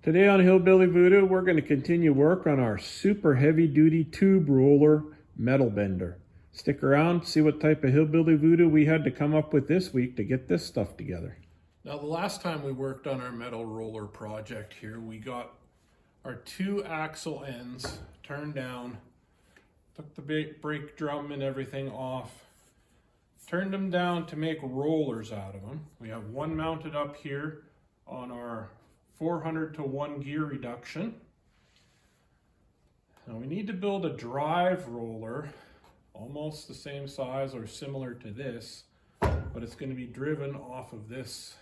Today on Hillbilly Voodoo, we're going to continue work on our super heavy duty tube roller metal bender. Stick around, see what type of Hillbilly Voodoo we had to come up with this week to get this stuff together. Now the last time we worked on our metal roller project here, we got our two axle ends turned down, took the brake drum and everything off, turned them down to make rollers out of them. We have one mounted up here on our 400 to 1 gear reduction. Now we need to build a drive roller almost the same size or similar to this, but it's going to be driven off of this.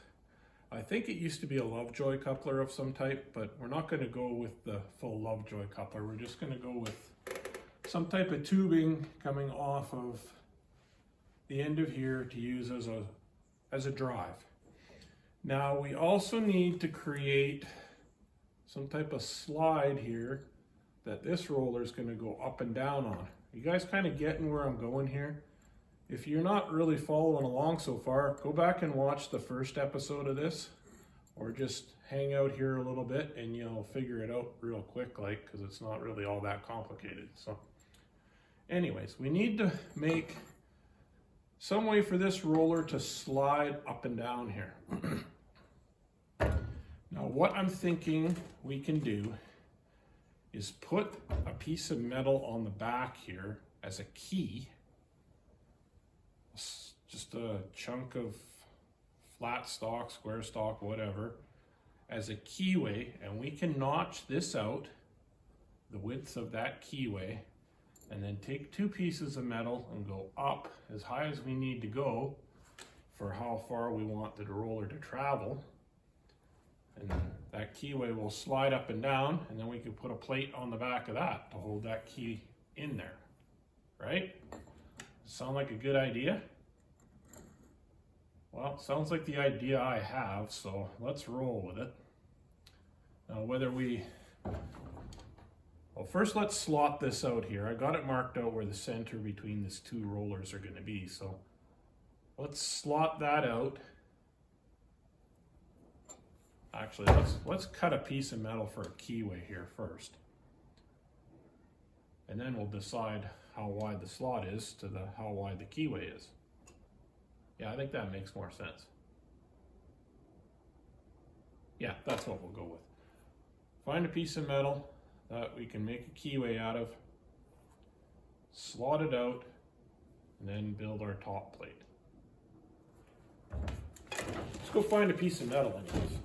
I think it used to be a Lovejoy coupler of some type, but we're not going to go with the full Lovejoy coupler. We're just going to go with some type of tubing coming off of the end of here to use as a drive. Now we also need to create some type of slide here that this roller is going to go up and down on. You guys kind of getting where I'm going here? If you're not really following along so far, go back and watch the first episode of this, or just hang out here a little bit and you'll figure it out real quick, like, because it's not really all that complicated. So anyways, we need to make some way for this roller to slide up and down here. Now what I'm thinking we can do is put a piece of metal on the back here as a key, just a chunk of flat stock, square stock, whatever, as a keyway, and we can notch this out, the width of that keyway, and then take two pieces of metal and go up as high as we need to go for how far we want the roller to travel. And that keyway will slide up and down, and then we can put a plate on the back of that to hold that key in there, right? Sound like a good idea? Well, sounds like the idea I have, so let's roll with it. Now well, first let's slot this out here. I got it marked out where the center between these two rollers are going to be, so let's slot that out. Actually, let's cut a piece of metal for a keyway here first. And then we'll decide how wide the slot is to how wide the keyway is. Yeah, I think that makes more sense. Yeah, that's what we'll go with. Find a piece of metal that we can make a keyway out of, slot it out, and then build our top plate. Let's go find a piece of metal anyways.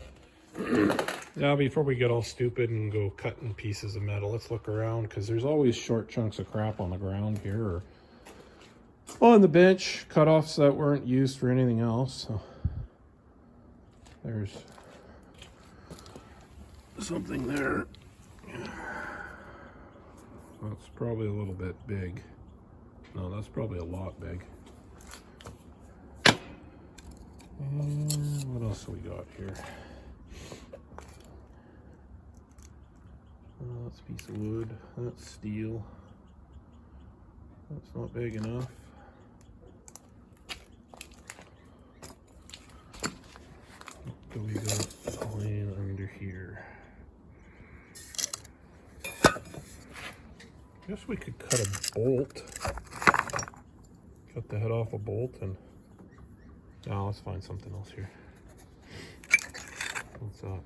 Now before we get all stupid and go cutting pieces of metal, let's look around, because there's always short chunks of crap on the ground here or on the bench, cut-offs that weren't used for anything else. So there's something there. That's probably a little bit big. No, that's probably a lot big. And what else have we got here? That's a piece of wood. That's steel. That's not big enough. What do we got laying under here? I guess we could cut a bolt. Cut the head off a bolt and... Now let's find something else here. What's that?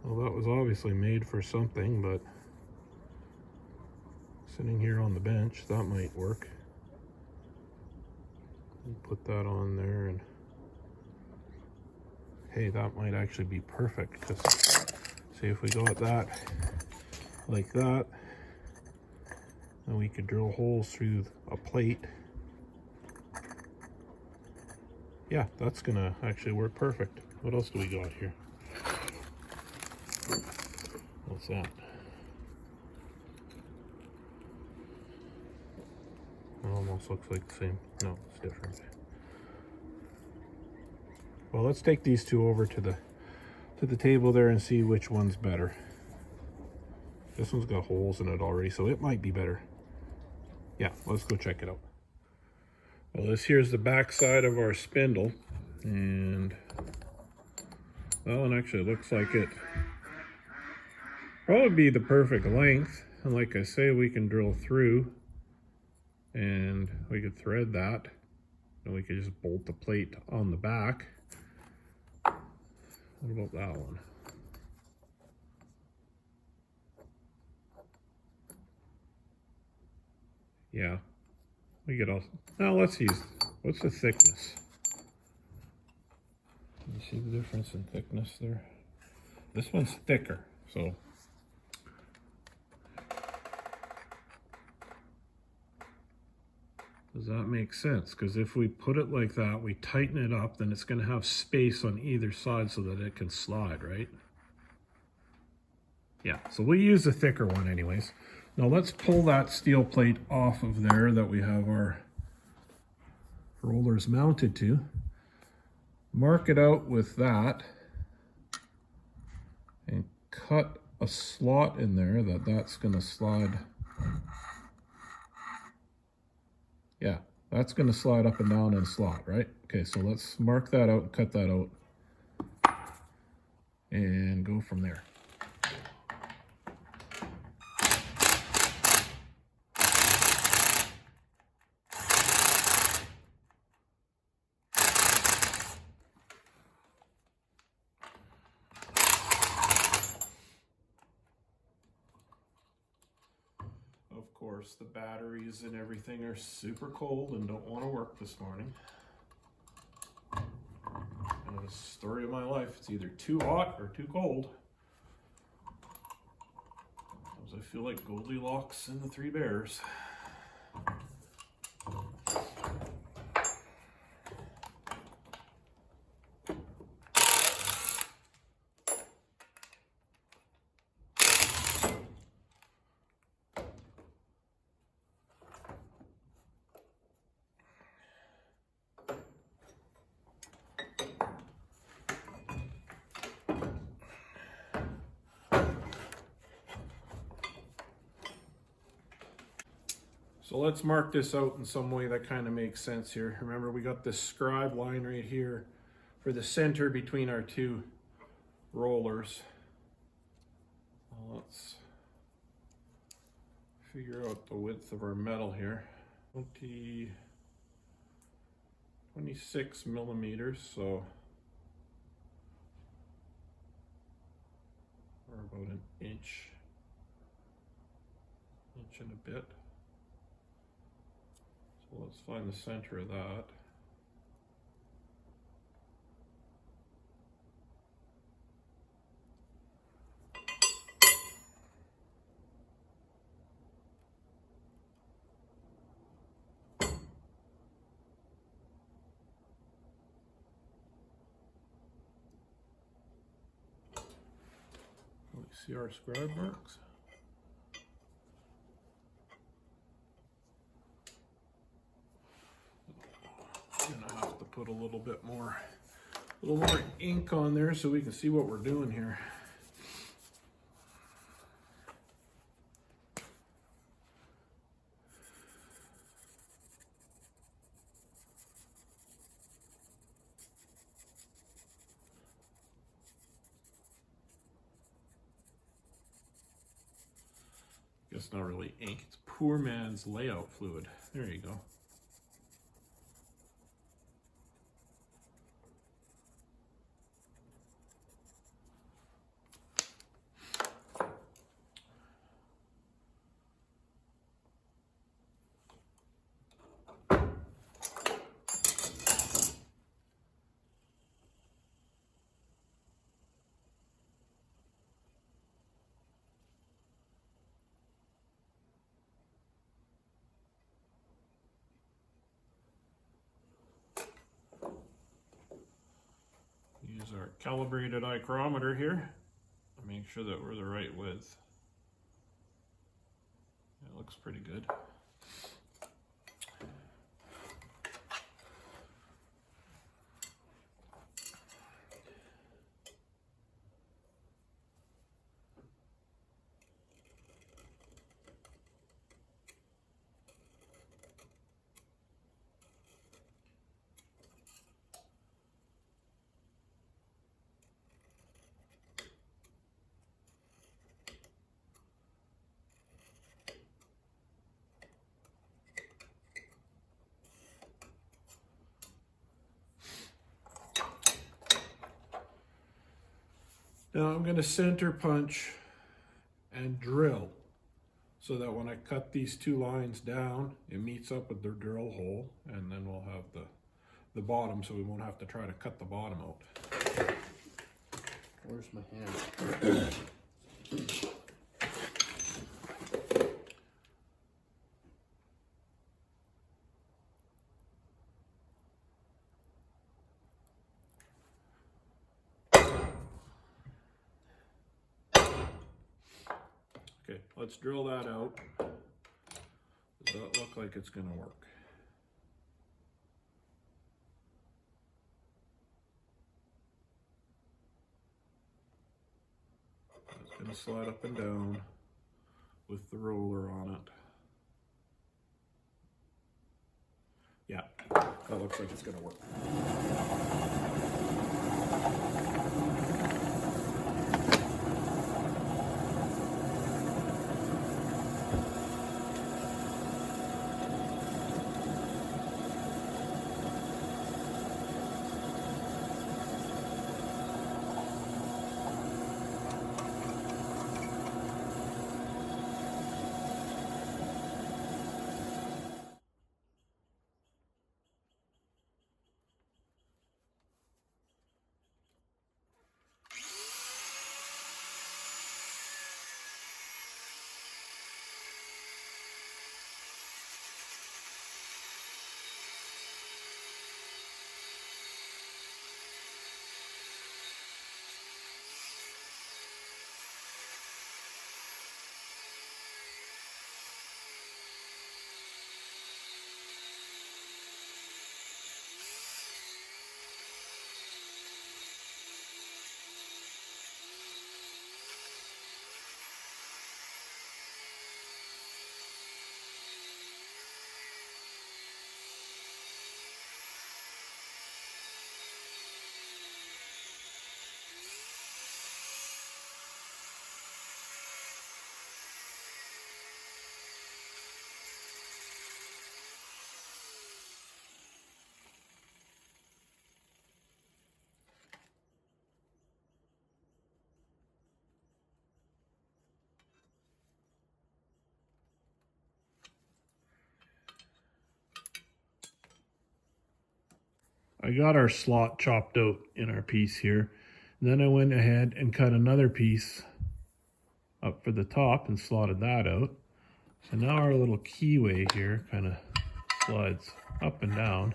Well, that was obviously made for something, but sitting here on the bench, that might work. Put that on there, and hey, that might actually be perfect, because see if we got that like that, then we could drill holes through a plate. Yeah, that's gonna actually work perfect. What else do we got here? What's that? It almost looks like the same. No, it's different. Well, let's take these two over to the table there and see which one's better. This one's got holes in it already, so it might be better. Yeah, let's go check it out. Well, this here's the back side of our spindle, and Well, and actually it looks like it probably be the perfect length. And like I say, we can drill through and we could thread that. And we could just bolt the plate on the back. What about that one? Yeah, we get all. Now let's use. What's the thickness? You see the difference in thickness there? This one's thicker, so. Does that make sense? Because if we put it like that, we tighten it up, then it's going to have space on either side so that it can slide, right? Yeah, so we'll use the thicker one anyways. Now let's pull that steel plate off of there that we have our rollers mounted to. Mark it out with that and cut a slot in there that's going to slide. Yeah, that's going to slide up and down in a slot, right? Okay, so let's mark that out and cut that out and go from there. Of course, the batteries and everything are super cold and don't want to work this morning. And the story of my life, it's either too hot or too cold. Because I feel like Goldilocks and the Three Bears. So let's mark this out in some way that kind of makes sense here. Remember, we got this scribe line right here for the center between our two rollers. Well, let's figure out the width of our metal here. 26 millimeters, so or about an inch and a bit. So let's find the center of that. Let's see our scribe marks. Gonna have to put a little more ink on there so we can see what we're doing here. Guess not really ink, it's poor man's layout fluid. There you go. Use our calibrated micrometer here to make sure that we're the right width. It looks pretty good. Now I'm going to center punch and drill so that when I cut these two lines down, it meets up with the drill hole, and then we'll have the bottom, so we won't have to try to cut the bottom out. Where's my hand? Okay, let's drill that out. Does that look like it's going to work? It's going to slide up and down with the roller on it. Yeah, that looks like it's going to work. I got our slot chopped out in our piece here. Then I went ahead and cut another piece up for the top and slotted that out. So now our little keyway here kind of slides up and down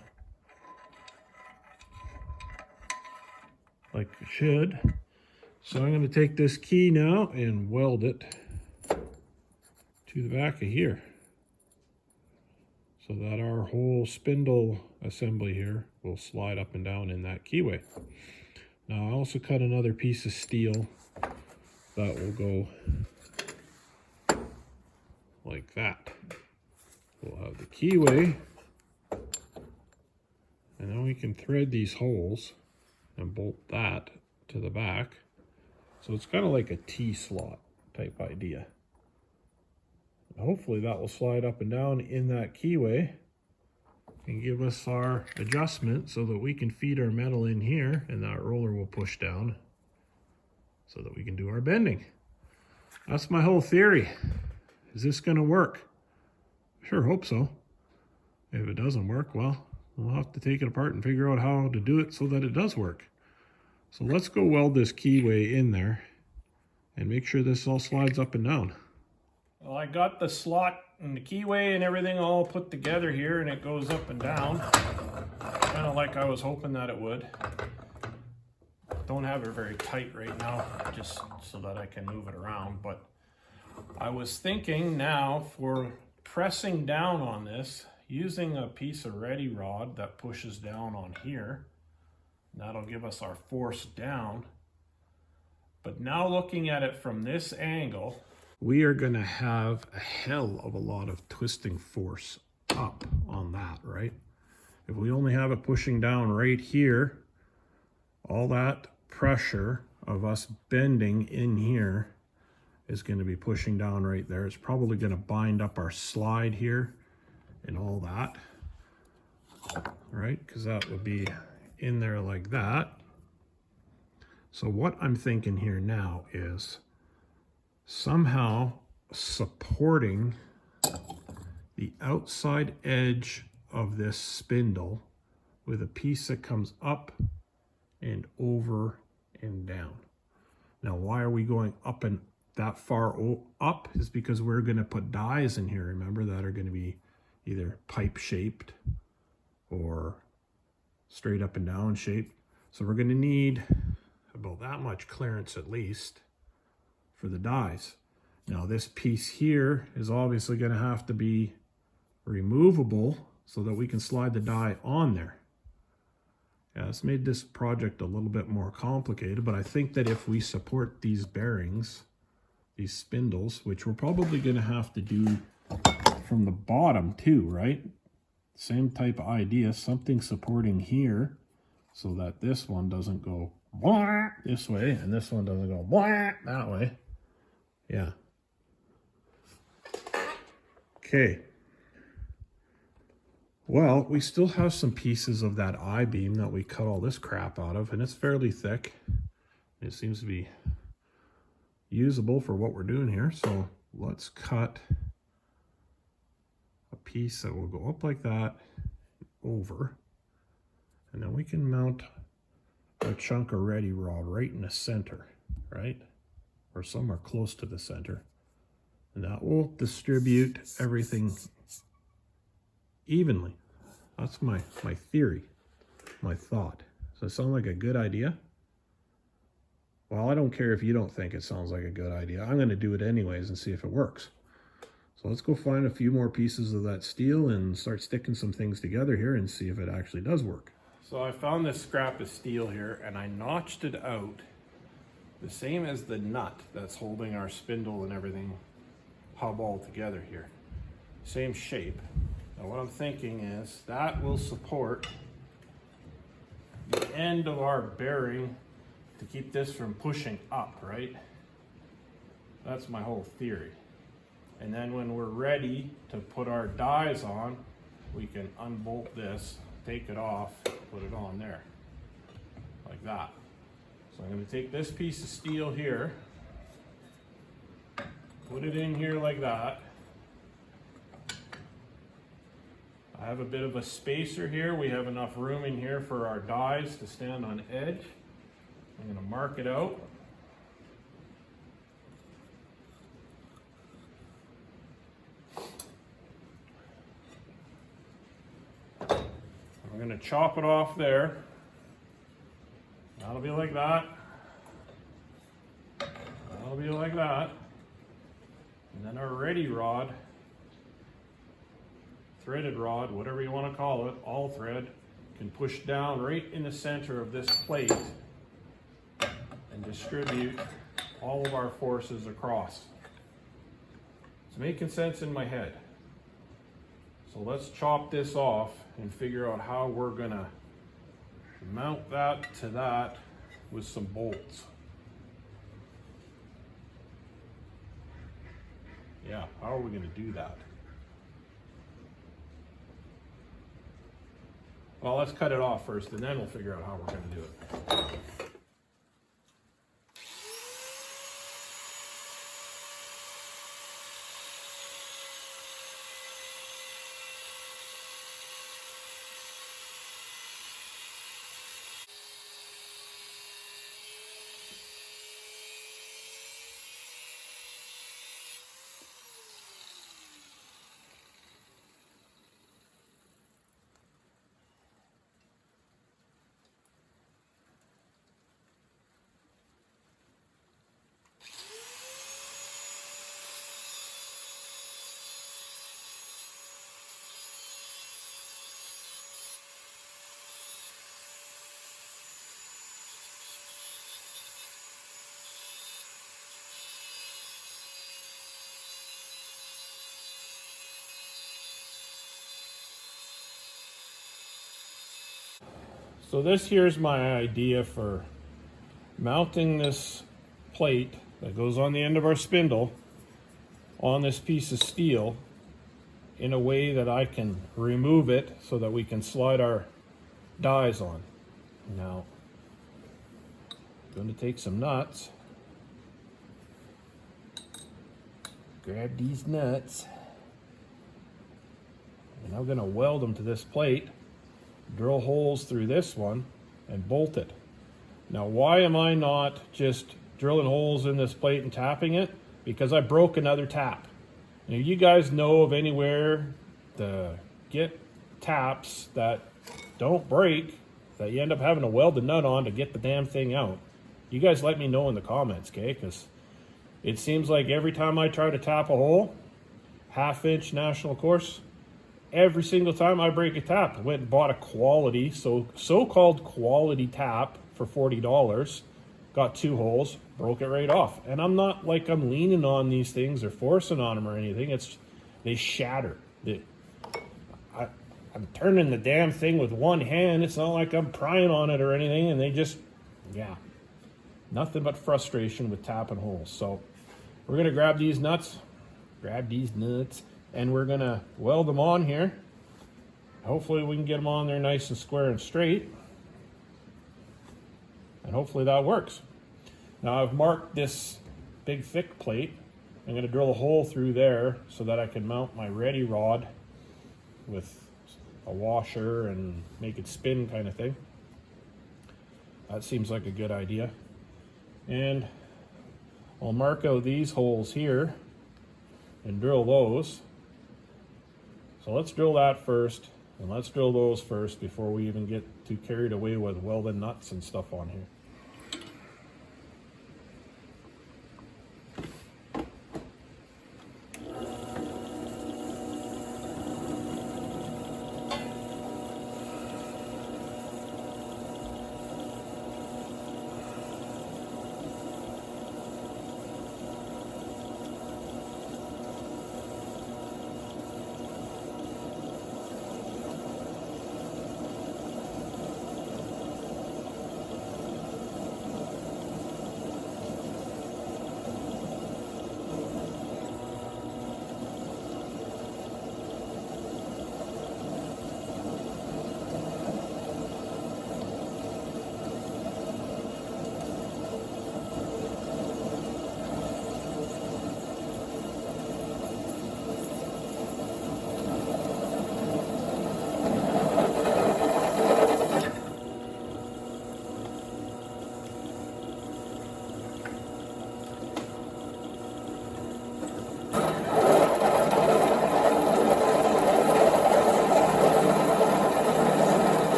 like it should. So I'm going to take this key now and weld it to the back of here so that our whole spindle assembly here will slide up and down in that keyway. Now I also cut another piece of steel that will go like that. We'll have the keyway, and then we can thread these holes and bolt that to the back. So it's kind of like a T-slot type idea. Hopefully that will slide up and down in that keyway and give us our adjustment so that we can feed our metal in here, and that roller will push down so that we can do our bending. That's my whole theory. Is this going to work? Sure hope so. If it doesn't work, well, we'll have to take it apart and figure out how to do it so that it does work. So let's go weld this keyway in there and make sure this all slides up and down. Well, I got the slot and the keyway and everything all put together here, and it goes up and down, kind of like I was hoping that it would. Don't have it very tight right now, just so that I can move it around, but I was thinking now for pressing down on this, using a piece of ready rod that pushes down on here. That'll give us our force down. But now looking at it from this angle, we are going to have a hell of a lot of twisting force up on that, right? If we only have it pushing down right here, all that pressure of us bending in here is going to be pushing down right there. It's probably going to bind up our slide here and all that, right? Because that would be in there like that. So what I'm thinking here now is somehow supporting the outside edge of this spindle with a piece that comes up and over and down. Now, why are we going up and that far up is because we're going to put dies in here, remember, that are going to be either pipe shaped or straight up and down shaped. So we're going to need about that much clearance at least for the dies. Now this piece here is obviously going to have to be removable so that we can slide the die on there. Yeah, it's made this project a little bit more complicated, but I think that if we support these bearings, these spindles, which we're probably going to have to do from the bottom too, right? Same type of idea, something supporting here so that this one doesn't go this way and this one doesn't go that way. Yeah. Okay. Well, we still have some pieces of that I-beam that we cut all this crap out of, and it's fairly thick. It seems to be usable for what we're doing here. So let's cut a piece that will go up like that, over, and then we can mount a chunk of ready rod right in the center, right? Or somewhere close to the center. And that will distribute everything evenly. That's my theory, my thought. Does that sound like a good idea? Well, I don't care if you don't think it sounds like a good idea. I'm going to do it anyways and see if it works. So let's go find a few more pieces of that steel and start sticking some things together here and see if it actually does work. So I found this scrap of steel here and I notched it out the same as the nut that's holding our spindle and everything hub all together here. Same shape. Now what I'm thinking is that will support the end of our bearing to keep this from pushing up, right? That's my whole theory. And then when we're ready to put our dies on, we can unbolt this, take it off, put it on there, like that. So I'm going to take this piece of steel here, put it in here like that. I have a bit of a spacer here. We have enough room in here for our dies to stand on edge. I'm going to mark it out. I'm going to chop it off there. That'll be like that. That'll be like that. And then our ready rod, threaded rod, whatever you want to call it, all thread, can push down right in the center of this plate and distribute all of our forces across. It's making sense in my head. So let's chop this off and figure out how we're gonna mount that to that with some bolts. Yeah, how are we gonna do that? Well, let's cut it off first and then we'll figure out how we're gonna do it. So this here's my idea for mounting this plate that goes on the end of our spindle on this piece of steel in a way that I can remove it so that we can slide our dies on. Now, Going to take some nuts. Grab these nuts. And I'm going to weld them to this plate, drill holes through this one, and bolt it. Now, why am I not just drilling holes in this plate and tapping it? Because I broke another tap. Now, you guys know of anywhere to get taps that don't break, that you end up having to weld the nut on to get the damn thing out. You guys let me know in the comments, okay? Because it seems like every time I try to tap a hole, 1/2-inch national course, every single time I break a tap. I went and bought a quality, so-called quality tap for $40. Got 2 holes, broke it right off. And I'm not like I'm leaning on these things or forcing on them or anything. They shatter. I'm turning the damn thing with one hand. It's not like I'm prying on it or anything. And they just, yeah, nothing but frustration with tapping holes. So we're going to grab these nuts, and we're going to weld them on here. Hopefully we can get them on there nice and square and straight. And hopefully that works. Now I've marked this big thick plate. I'm going to drill a hole through there so that I can mount my ready rod with a washer and make it spin kind of thing. That seems like a good idea. And I'll mark out these holes here and drill those. So let's drill that first, and let's drill those first before we even get too carried away with welding nuts and stuff on here.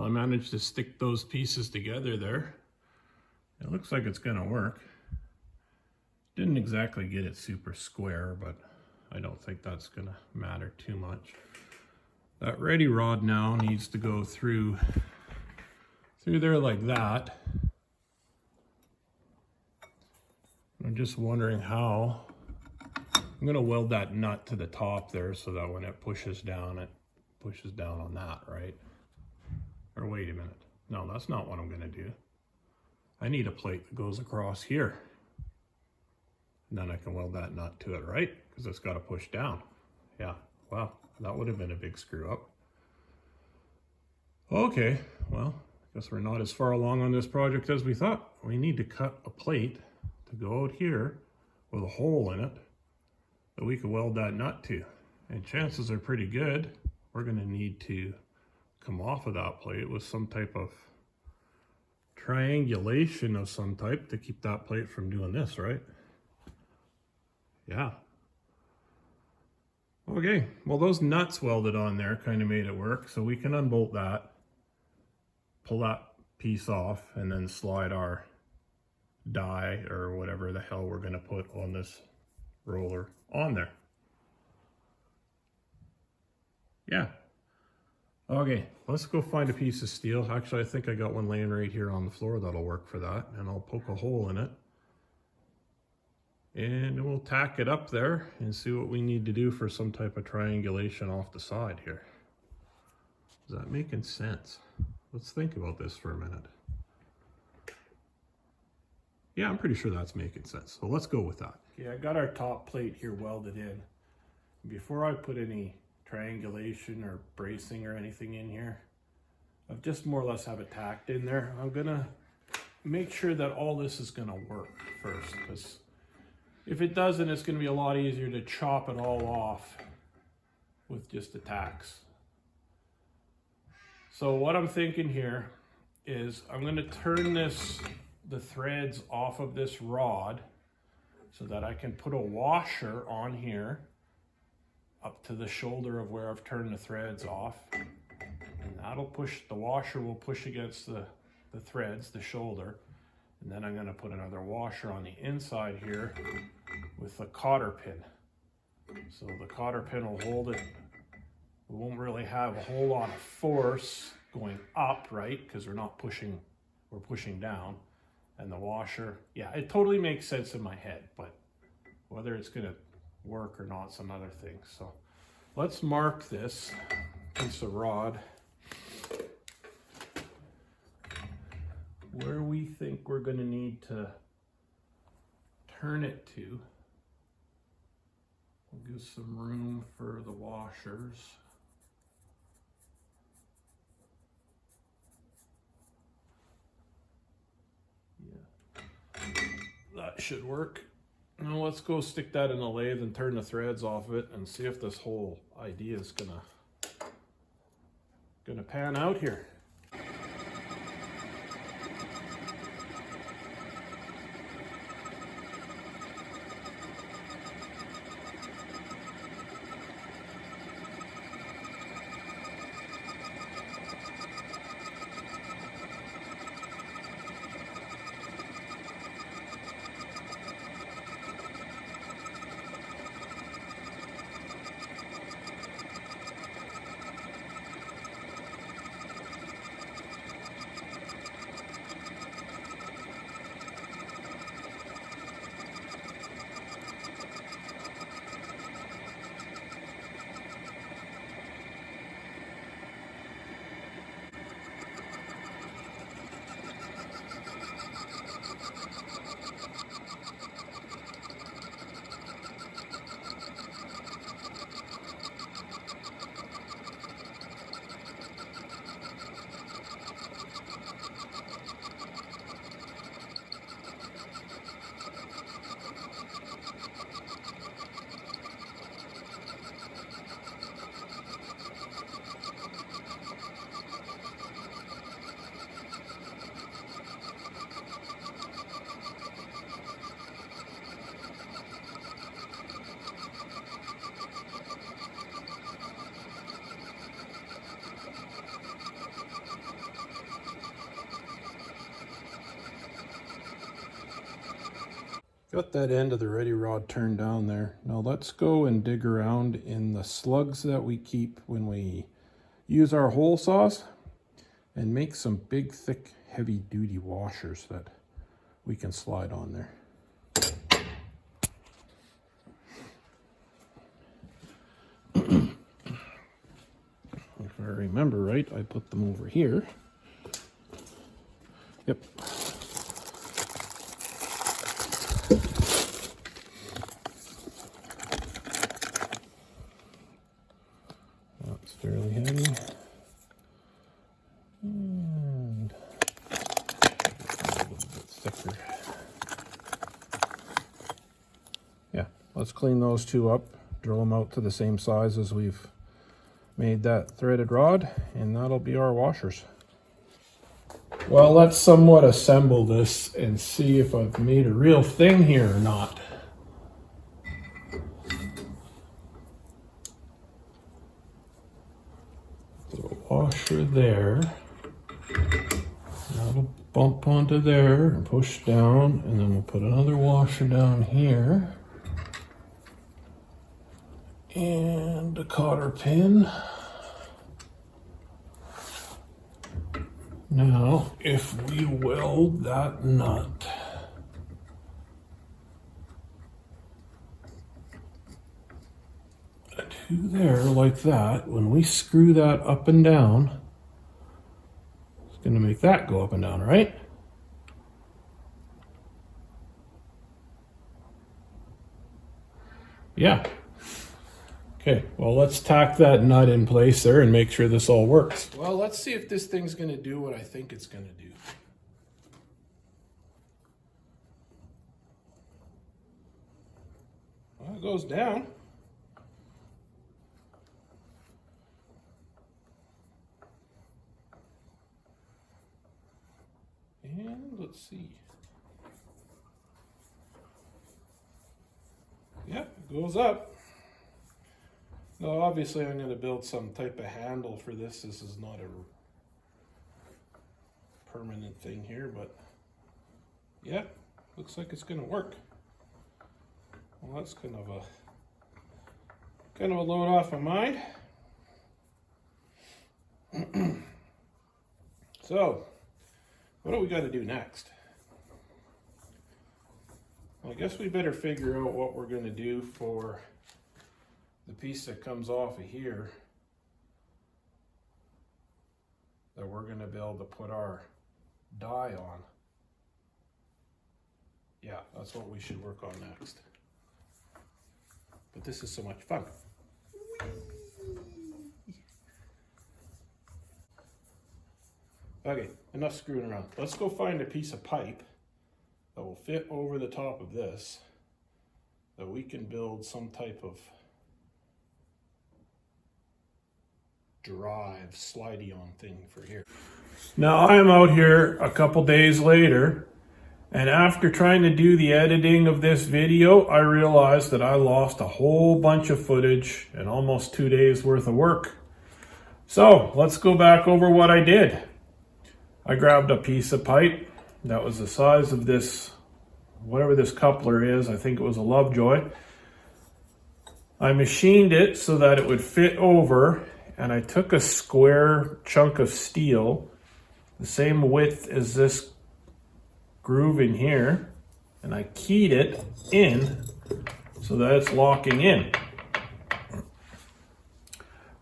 I managed to stick those pieces together there. It looks like it's gonna work. Didn't exactly get it super square, but I don't think that's gonna matter too much. That ready rod now needs to go through there like that. I'm just wondering how. I'm gonna weld that nut to the top there so that when it pushes down on that, right? Or wait a minute. No, that's not what I'm going to do. I need a plate that goes across here. And then I can weld that nut to it, right? Because it's got to push down. Yeah, wow, that would have been a big screw up. Okay, well, I guess we're not as far along on this project as we thought. We need to cut a plate to go out here with a hole in it that we can weld that nut to. And chances are pretty good we're going to need to come off of that plate with some type of triangulation of some type to keep that plate from doing this, right? Yeah. Okay, well those nuts welded on there kind of made it work, so we can unbolt that, pull that piece off, and then slide our die or whatever the hell we're going to put on this roller on there. Yeah. Okay, let's go find a piece of steel. Actually, I think I got one laying right here on the floor that'll work for that, and I'll poke a hole in it. And we'll tack it up there and see what we need to do for some type of triangulation off the side here. Is that making sense? Let's think about this for a minute. Yeah, I'm pretty sure that's making sense. So let's go with that. Okay, I got our top plate here welded in. Before I put any triangulation or bracing or anything in here, I've just more or less have it tacked in there. I'm gonna make sure that all this is gonna work first, because if it doesn't, it's gonna be a lot easier to chop it all off with just the tacks. So what I'm thinking here is I'm gonna turn the threads off of this rod so that I can put a washer on here up to the shoulder of where I've turned the threads off, and that'll push, the washer will push against the threads, the shoulder, and then I'm going to put another washer on the inside here with a cotter pin. So the cotter pin will hold it. We won't really have a whole lot of force going up, right? Because we're not pushing, we're pushing down. And the washer, yeah, it totally makes sense in my head, but whether it's going to work or not, some other things. So let's mark this piece of rod where we think we're going to need to turn it to. We'll give some room for the washers. Yeah, that should work. Now let's go stick that in the lathe and turn the threads off of it and see if this whole idea is gonna pan out here. Got that end of the ready rod turned down there. Now let's go and dig around in the slugs that we keep when we use our hole saws and make some big, thick, heavy duty washers that we can slide on there. If I remember right, I put them over here. Yep. That's fairly heavy. And a little bit thicker. Yeah, let's clean those two up, drill them out to the same size as we've made that threaded rod, and that'll be our washers. Well, let's somewhat assemble this and see if I've made a real thing here or not. So washer there, that'll bump onto there and push down, and then we'll put another washer down here. And a cotter pin Now, if we weld that nut to there like that, when we screw that up and down, it's going to make that go up and down, right? Yeah. Okay, well, let's tack that nut in place there and make sure this all works. Well, let's see if this thing's going to do what I think it's going to do. Well, it goes down. And let's see. Yep, it goes up. Now, obviously, I'm going to build some type of handle for this. This is not a permanent thing here, but yeah, looks like it's going to work. Well, that's kind of a load off my mind. So, what do we got to do next? Well, I guess we better figure out what we're going to do for the piece that comes off of here that we're going to be able to put our die on. Yeah, that's what we should work on next. But this is so much fun. Okay, enough screwing around. Let's go find a piece of pipe that will fit over the top of this, that we can build some type of drive slidey on thing for here. Now I'm out here a couple days later, and after trying to do the editing of this video, I realized that I lost a whole bunch of footage and almost 2 days worth of work. So let's go back over what I did. I grabbed a piece of pipe that was the size of this, whatever this coupler is. I think it was a Lovejoy. I machined it so that it would fit over, and I took a square chunk of steel, the same width as this groove in here, and I keyed it in so that it's locking in.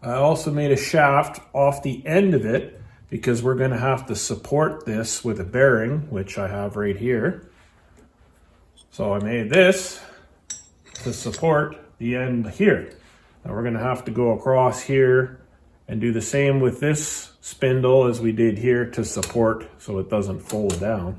I also made a shaft off the end of it because we're going to have to support this with a bearing, which I have right here. So I made this to support the end here. Now we're going to have to go across here and do the same with this spindle as we did here to support so it doesn't fold down.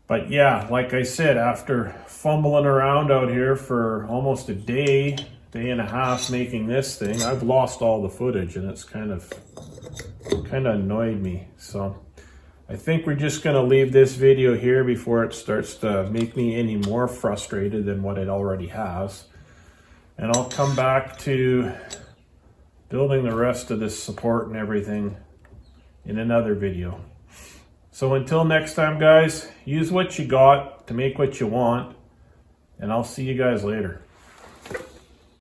But yeah, like I said, after fumbling around out here for almost a day and a half making this thing, I've lost all the footage, and it's kind of annoyed me. So I think we're just going to leave this video here before it starts to make me any more frustrated than what it already has. And I'll come back to building the rest of this support and everything in another video. So until next time, guys, use what you got to make what you want, and I'll see you guys later.